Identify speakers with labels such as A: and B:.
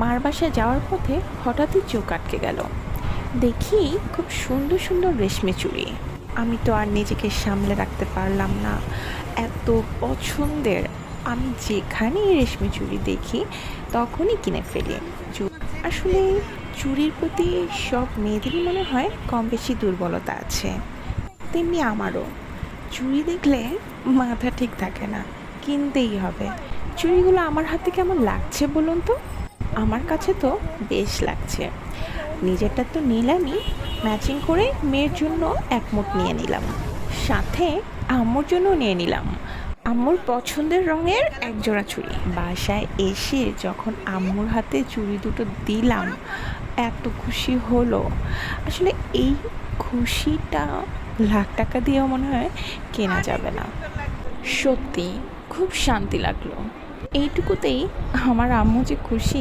A: মার বাসায় যাওয়ার পথে হঠাৎই চোখ আটকে গেল। দেখি খুব সুন্দর সুন্দর রেশমি চুড়ি। আমি তো আর নিজেকে সামলে রাখতে পারলাম না, এত পছন্দের। আমি যেখানেই রেশমি চুড়ি দেখি তখনই কিনে ফেলি। আসলে চুড়ির প্রতি সব মেয়েদেরই মনে হয় কম বেশি দুর্বলতা আছে, তেমনি আমারও। চুড়ি দেখলে মাথা ঠিক থাকে না, কিনতেই হবে। চুড়িগুলো আমার হাতে কেমন লাগছে বলুন তো? আমার কাছে তো বেশ লাগছে। নিজেরটা তো নিলামই, ম্যাচিং করে মেয়ের জন্য এক মুঠ নিয়ে নিলাম, সাথে আম্মুর জন্য নিয়ে নিলাম আম্মুর পছন্দের রঙের এক জোড়া চুড়ি। বাসায় এসে যখন আম্মুর হাতে চুড়ি দুটো দিলাম, এত খুশি হলো। আসলে এই খুশিটা লাখ টাকা দিয়েও মনে হয় কেনা যাবে না। সত্যি খুব শান্তি লাগলো। এইটুকুতেই আমার আম্মু যে খুশি